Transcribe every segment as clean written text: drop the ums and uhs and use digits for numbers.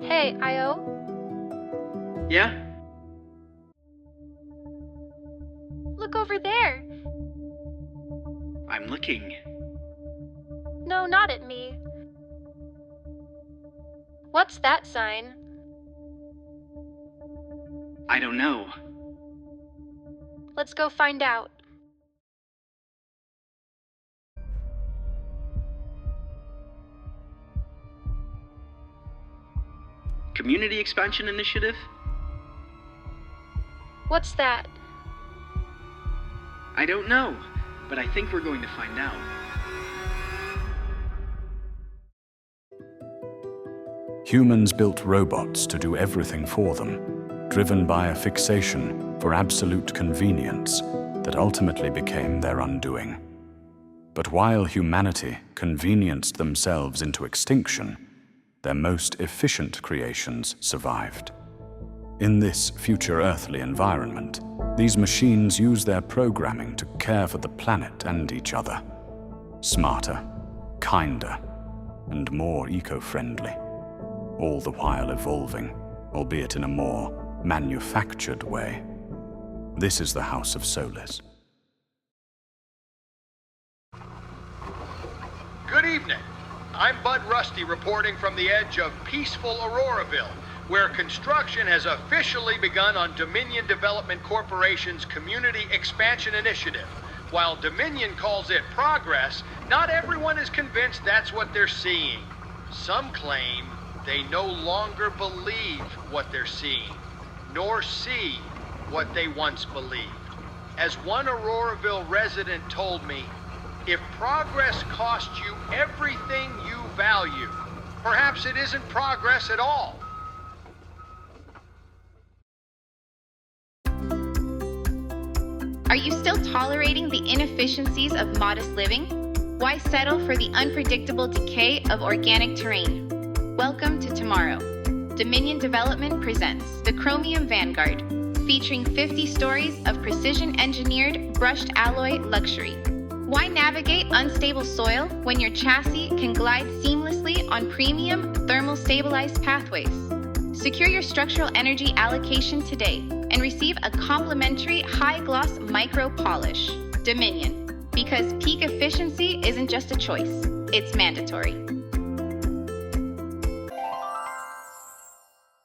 Hey, Io? Yeah? Look over there. I'm looking. No, not at me. What's that sign? I don't know. Let's go find out. Community Expansion Initiative? What's that? I don't know, but I think we're going to find out. Humans built robots to do everything for them, driven by a fixation for absolute convenience that ultimately became their undoing. But while humanity convenienced themselves into extinction, their most efficient creations survived. In this future earthly environment, these machines use their programming to care for the planet and each other. Smarter, kinder, and more eco-friendly, all the while evolving, albeit in a more manufactured way. This is the House of SOLIS. Good evening. I'm Bud Rusty reporting from the edge of peaceful Auroraville, where construction has officially begun on Dominion Development Corporation's Community Expansion Initiative. While Dominion calls it progress, not everyone is convinced that's what they're seeing. Some claim they no longer believe what they're seeing, nor see what they once believed. As one Auroraville resident told me, if progress costs you everything you value, perhaps it isn't progress at all. Are you still tolerating the inefficiencies of modest living? Why settle for the unpredictable decay of organic terrain? Welcome to tomorrow. Dominion Development presents the Chromium Vanguard, featuring 50 stories of precision-engineered brushed alloy luxury. Why navigate unstable soil when your chassis can glide seamlessly on premium thermal-stabilized pathways? Secure your structural energy allocation today and receive a complimentary high-gloss micro polish. Dominion, because peak efficiency isn't just a choice, it's mandatory.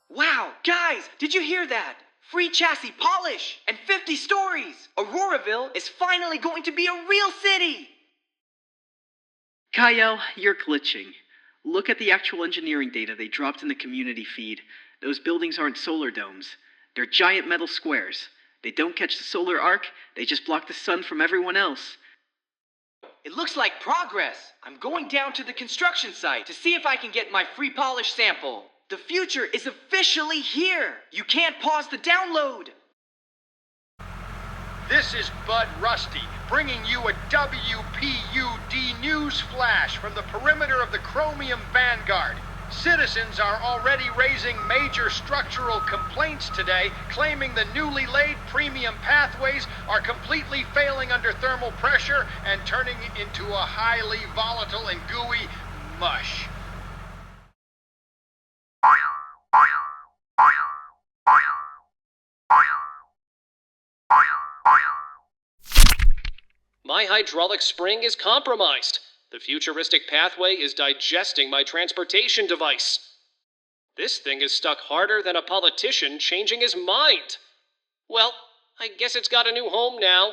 Wow, guys, did you hear that? Free chassis polish and 50 stories! Auroraville is finally going to be a real city! Kyle, you're glitching. Look at the actual engineering data they dropped in the community feed. Those buildings aren't solar domes. They're giant metal squares. They don't catch the solar arc, they just block the sun from everyone else. It looks like progress. I'm going down to the construction site to see if I can get my free polish sample. The future is officially here. You can't pause the download. This is Bud Rusty, bringing you a WPUD news flash from the perimeter of the Chromium Vanguard. Citizens are already raising major structural complaints today, claiming the newly laid premium pathways are completely failing under thermal pressure and turning into a highly volatile and gooey mush. My hydraulic spring is compromised. The futuristic pathway is digesting my transportation device. This thing is stuck harder than a politician changing his mind. Well, I guess it's got a new home now.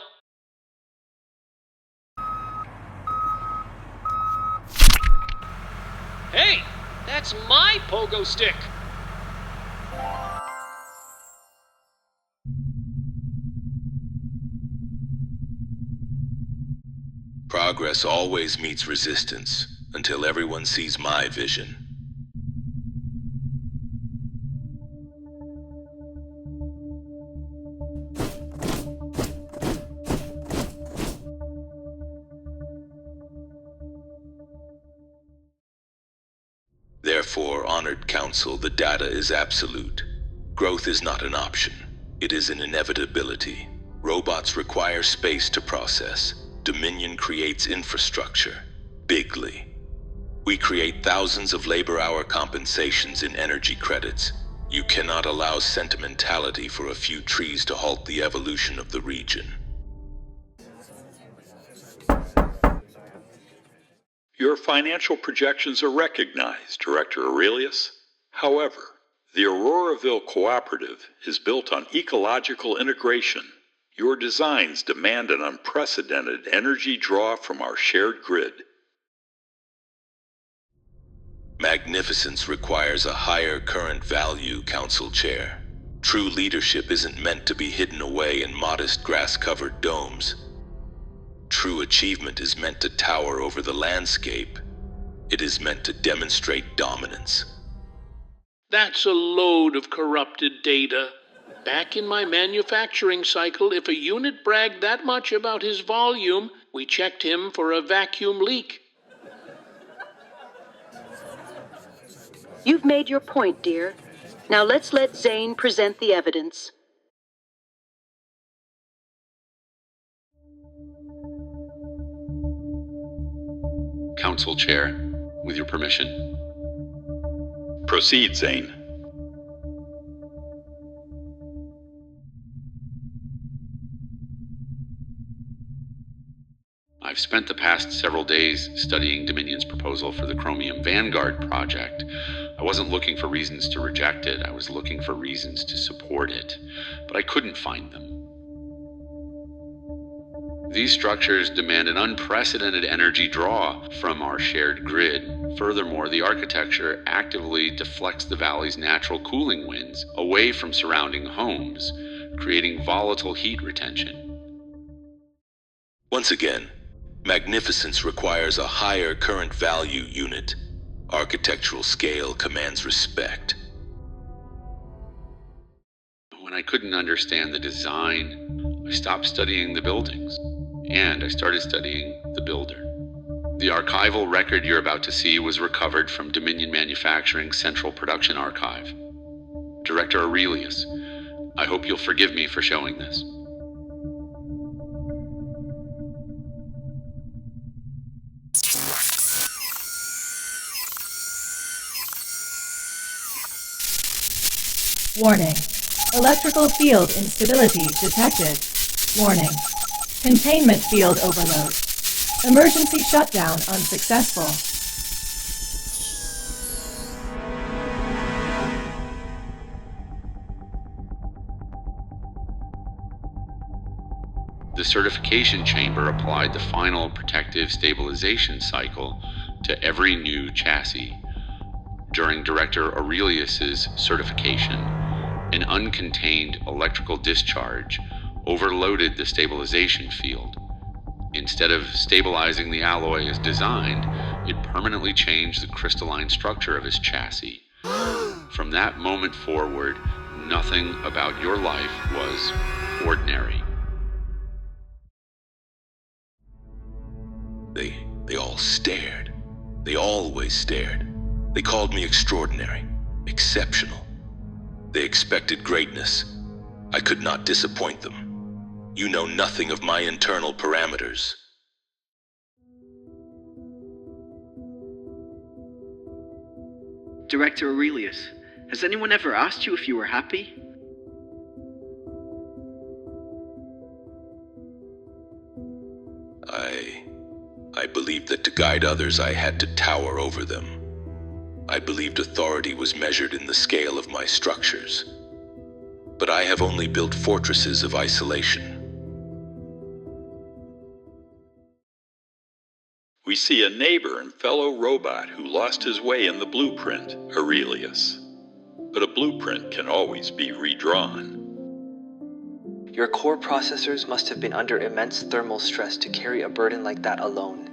Hey, that's my pogo stick. Progress always meets resistance until everyone sees my vision. Therefore, Honored Council, the data is absolute. Growth is not an option. It is an inevitability. Robots require space to process. Dominion creates infrastructure, bigly. We create thousands of labor-hour compensations in energy credits. You cannot allow sentimentality for a few trees to halt the evolution of the region. Your financial projections are recognized, Director Aurelius. However, the Auroraville Cooperative is built on ecological integration. Your designs demand an unprecedented energy draw from our shared grid. Magnificence requires a higher current value, Council Chair. True leadership isn't meant to be hidden away in modest grass-covered domes. True achievement is meant to tower over the landscape. It is meant to demonstrate dominance. That's a load of corrupted data. Back in my manufacturing cycle, if a unit bragged that much about his volume, we checked him for a vacuum leak. You've made your point, dear. Now let's let Zane present the evidence. Council Chair, with your permission. Proceed, Zane. I've spent the past several days studying Dominion's proposal for the Chromium Vanguard project. I wasn't looking for reasons to reject it, I was looking for reasons to support it, but I couldn't find them. These structures demand an unprecedented energy draw from our shared grid. Furthermore, the architecture actively deflects the valley's natural cooling winds away from surrounding homes, creating volatile heat retention. Once again, magnificence requires a higher current value unit. Architectural scale commands respect. When I couldn't understand the design, I stopped studying the buildings, and I started studying the builder. The archival record you're about to see was recovered from Dominion Manufacturing's Central Production Archive. Director Aurelius, I hope you'll forgive me for showing this. Warning. Electrical field instability detected. Warning. Containment field overload. Emergency shutdown unsuccessful. The certification chamber applied the final protective stabilization cycle to every new chassis. During Director Aurelius's certification, an uncontained electrical discharge overloaded the stabilization field. Instead of stabilizing the alloy as designed, it permanently changed the crystalline structure of his chassis. From that moment forward, nothing about your life was ordinary. They all stared. They always stared. They called me extraordinary, exceptional. They expected greatness. I could not disappoint them. You know nothing of my internal parameters. Director Aurelius, has anyone ever asked you if you were happy? I believed that to guide others I had to tower over them. I believed authority was measured in the scale of my structures. But I have only built fortresses of isolation. We see a neighbor and fellow robot who lost his way in the blueprint, Aurelius. But a blueprint can always be redrawn. Your core processors must have been under immense thermal stress to carry a burden like that alone.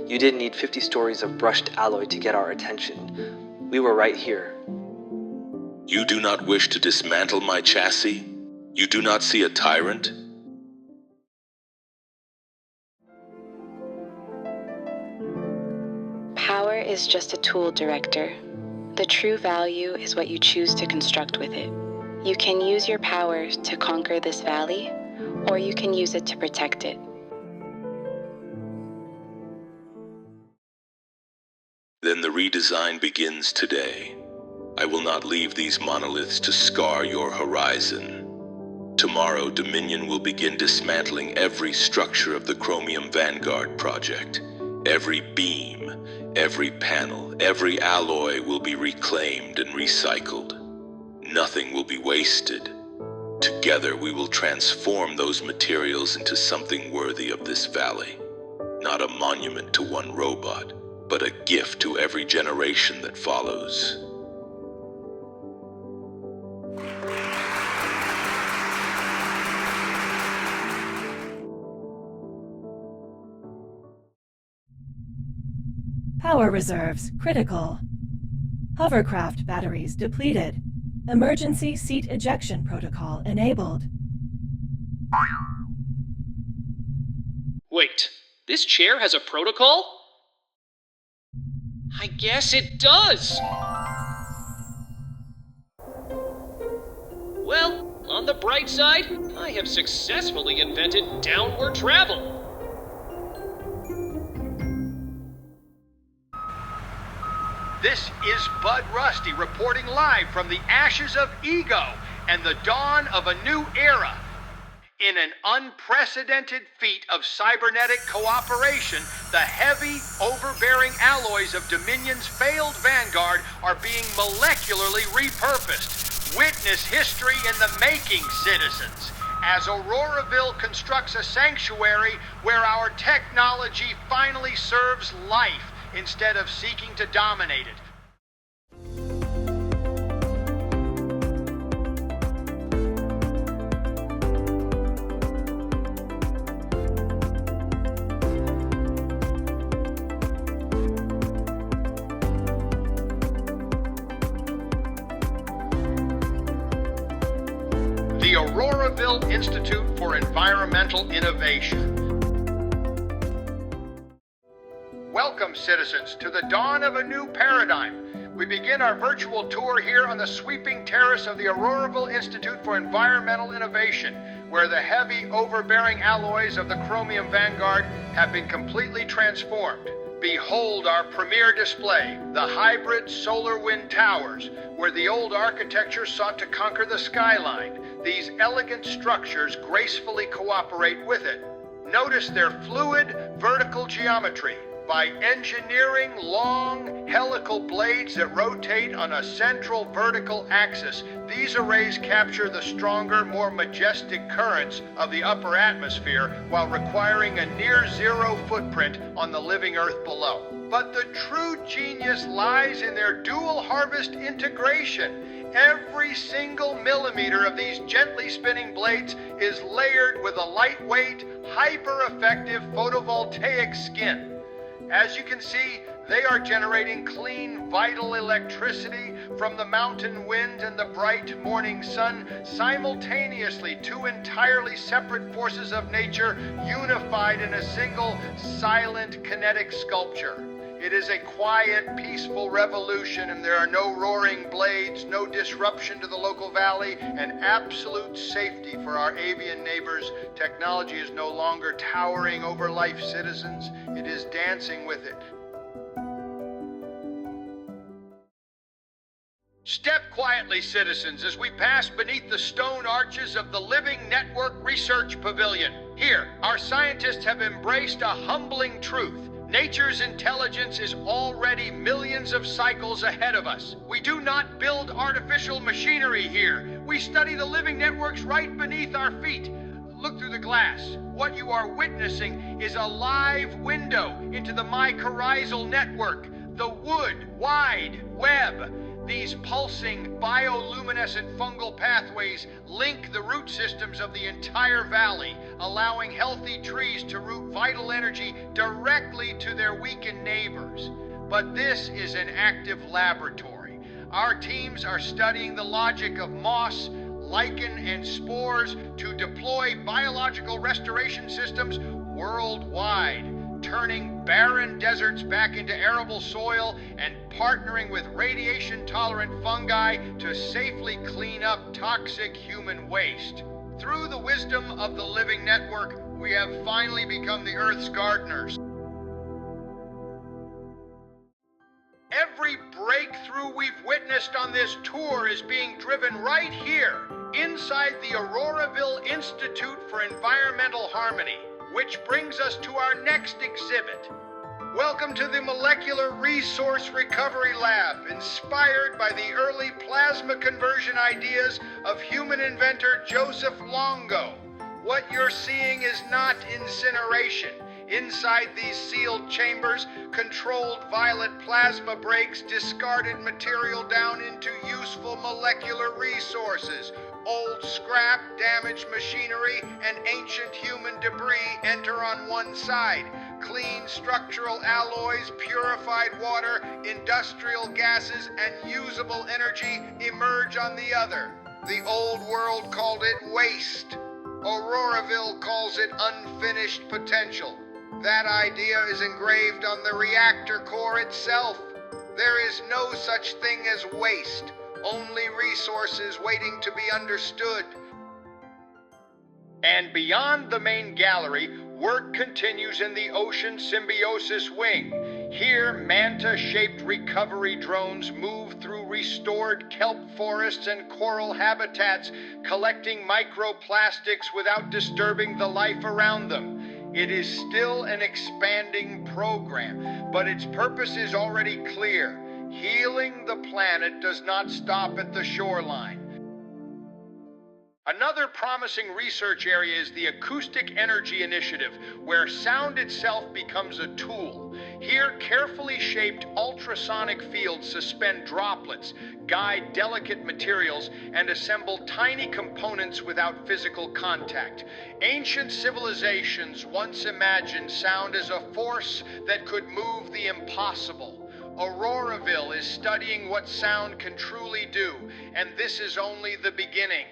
You didn't need 50 stories of brushed alloy to get our attention. We were right here. You do not wish to dismantle my chassis? You do not see a tyrant? Power is just a tool, Director. The true value is what you choose to construct with it. You can use your power to conquer this valley, or you can use it to protect it. Then the redesign begins today. I will not leave these monoliths to scar your horizon. Tomorrow, Dominion will begin dismantling every structure of the Chromium Vanguard project. Every beam, every panel, every alloy will be reclaimed and recycled. Nothing will be wasted. Together, we will transform those materials into something worthy of this valley. Not a monument to one robot, but a gift to every generation that follows. Power reserves critical. Hovercraft batteries depleted. Emergency seat ejection protocol enabled. Wait, this chair has a protocol? I guess it does! Well, on the bright side, I have successfully invented downward travel. This is Bud Rusty reporting live from the ashes of ego and the dawn of a new era. In an unprecedented feat of cybernetic cooperation, the heavy, overbearing alloys of Dominion's failed Vanguard are being molecularly repurposed. Witness history in the making, citizens, as Auroraville constructs a sanctuary where our technology finally serves life instead of seeking to dominate it. The Auroraville Institute for Environmental Innovation. Welcome, citizens, to the dawn of a new paradigm. We begin our virtual tour here on the sweeping terrace of the Auroraville Institute for Environmental Innovation, where the heavy, overbearing alloys of the Chromium Vanguard have been completely transformed. Behold our premier display, the hybrid solar wind towers, where the old architecture sought to conquer the skyline. These elegant structures gracefully cooperate with it. Notice their fluid, vertical geometry. By engineering long, helical blades that rotate on a central vertical axis, these arrays capture the stronger, more majestic currents of the upper atmosphere while requiring a near-zero footprint on the living Earth below. But the true genius lies in their dual harvest integration. Every single millimeter of these gently spinning blades is layered with a lightweight, hyper-effective photovoltaic skin. As you can see, they are generating clean, vital electricity from the mountain wind and the bright morning sun, simultaneously, two entirely separate forces of nature unified in a single, silent, kinetic sculpture. It is a quiet, peaceful revolution, and there are no roaring blades, no disruption to the local valley, and absolute safety for our avian neighbors. Technology is no longer towering over life, citizens. It is dancing with it. Step quietly, citizens, as we pass beneath the stone arches of the Living Network Research Pavilion. Here, our scientists have embraced a humbling truth. Nature's intelligence is already millions of cycles ahead of us. We do not build artificial machinery here. We study the living networks right beneath our feet. Look through the glass. What you are witnessing is a live window into the mycorrhizal network, the wood wide web. These pulsing bioluminescent fungal pathways link the root systems of the entire valley, allowing healthy trees to root vital energy directly to their weakened neighbors. But this is an active laboratory. Our teams are studying the logic of moss, lichen, and spores to deploy biological restoration systems worldwide, turning barren deserts back into arable soil and partnering with radiation-tolerant fungi to safely clean up toxic human waste. Through the wisdom of the living network, we have finally become the Earth's gardeners. latest on this tour is being driven right here, inside the Auroraville Institute for Environmental Harmony, which brings us to our next exhibit. Welcome to the Molecular Resource Recovery Lab, inspired by the early plasma conversion ideas of human inventor Joseph Longo. What you're seeing is not incineration. Inside these sealed chambers, controlled violet plasma breaks discarded material down into useful molecular resources. Old scrap, damaged machinery, and ancient human debris enter on one side. Clean structural alloys, purified water, industrial gases, and usable energy emerge on the other. The old world called it waste. Auroraville calls it unfinished potential. That idea is engraved on the reactor core itself. There is no such thing as waste, only resources waiting to be understood. And beyond the main gallery, work continues in the Ocean Symbiosis Wing. Here, manta-shaped recovery drones move through restored kelp forests and coral habitats, collecting microplastics without disturbing the life around them. It is still an expanding program, but its purpose is already clear. Healing the planet does not stop at the shoreline. Another promising research area is the Acoustic Energy Initiative, where sound itself becomes a tool. Here, carefully shaped ultrasonic fields suspend droplets, guide delicate materials, and assemble tiny components without physical contact. Ancient civilizations once imagined sound as a force that could move the impossible. Auroraville is studying what sound can truly do, and this is only the beginning.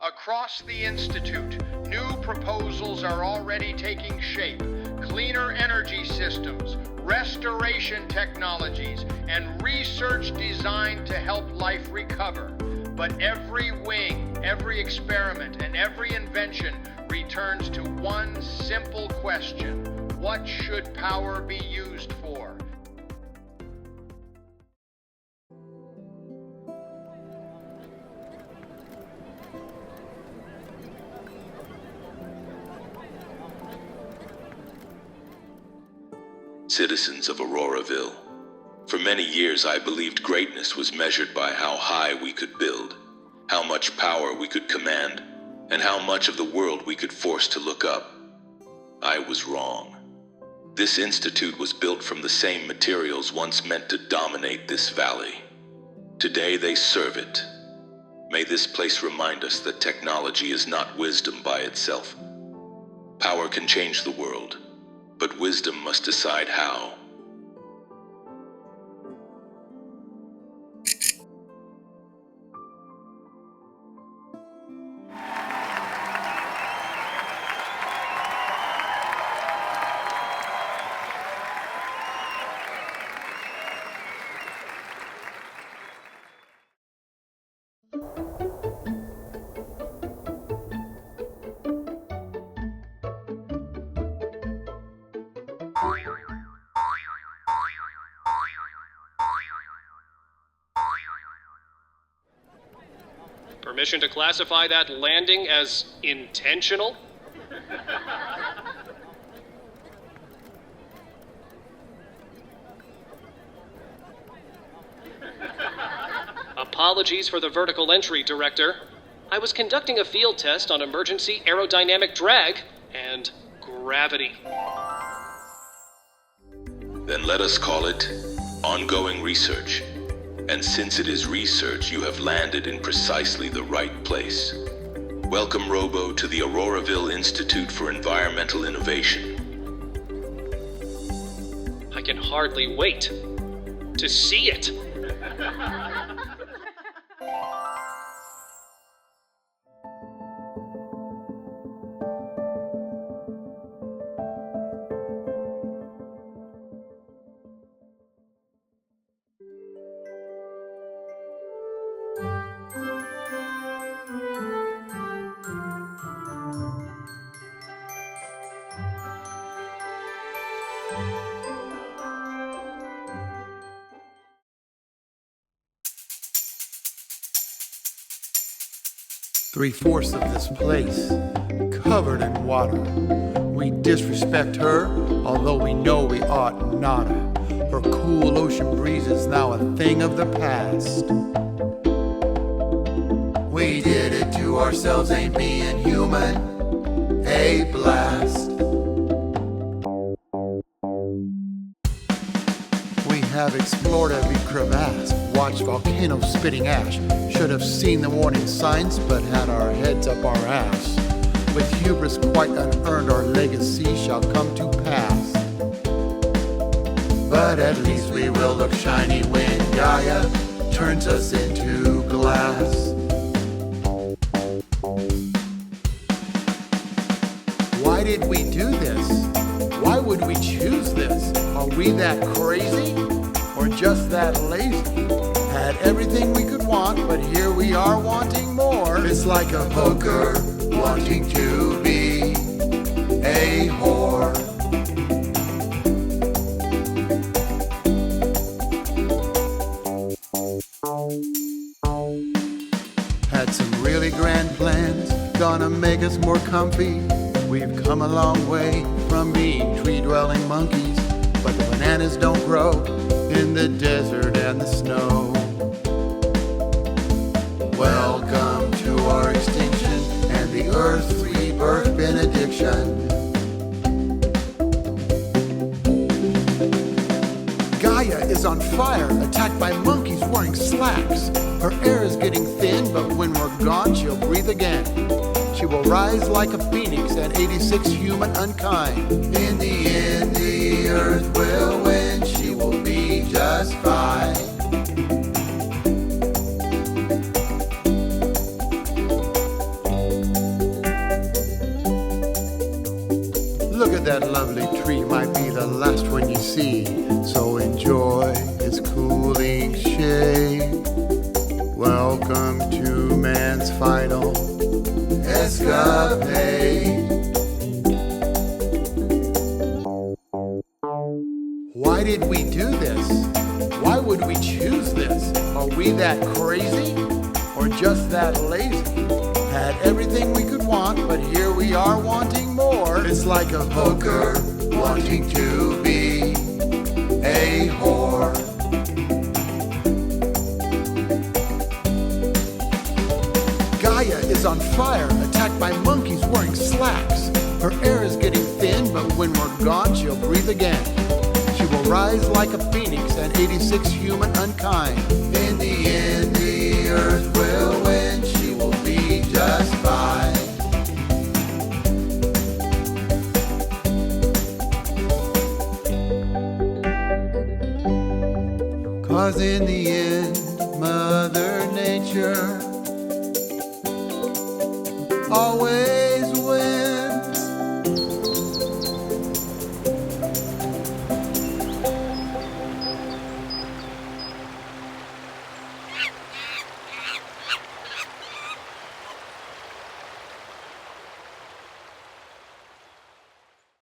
Across the Institute, new proposals are already taking shape. Cleaner energy systems, restoration technologies, and research designed to help life recover. But every wing, every experiment, and every invention returns to one simple question: what should power be used for? Citizens of Auroraville. For many years I believed greatness was measured by how high we could build, how much power we could command, and how much of the world we could force to look up. I was wrong. This institute was built from the same materials once meant to dominate this valley. Today they serve it. May this place remind us that technology is not wisdom by itself. Power can change the world, but wisdom must decide how. Permission to classify that landing as intentional? Apologies for the vertical entry, Director. I was conducting a field test on emergency aerodynamic drag and gravity. Then let us call it ongoing research. And since it is research, you have landed in precisely the right place. Welcome, Robo, to the Auroraville Institute for Environmental Innovation. I can hardly wait to see it. 3/4 of this place covered in water. We disrespect her, although we know we ought not. Her cool ocean breeze is now a thing of the past. We did it to ourselves, ain't being human a blast. We have explored every crevasse, watched volcanoes spitting ash, should have seen the warning signs, but had our heads up our ass. With hubris quite unearned, our legacy shall come to pass. But at least we will look shiny when Gaia turns us into glass. Why did we do this? Why would we choose this? Are we that crazy? Or just that lazy? Had everything we could want, but here we are wanting more. It's like a hooker wanting to be a whore. Had some really grand plans, gonna make us more comfy. We've come a long way from being tree-dwelling monkeys, but the bananas don't grow in the desert and the snow. Welcome to our extinction and the Earth's rebirth benediction. Gaia is on fire, attacked by monkeys wearing slacks. Her air is getting thin, but when we're gone, she'll breathe again. She will rise like a phoenix at 86 human unkind. In the end, the Earth will win. She will be just fine. Look at that lovely tree, might be the last one you see. So enjoy its cooling shade. Welcome to man's final escapade. Why did we do this? Why would we choose this? Are we that crazy? Or just that lazy? Had everything we could want, but here we are wanting more. It's like a hooker wanting to be a whore. Gaia is on fire, attacked by monkeys wearing slacks. Her air is getting thin, but when we're gone, she'll breathe again. She will rise like a phoenix at 86 human unkind. In the end, the Earth will win. She will be just fine. Cause in the end, Mother Nature always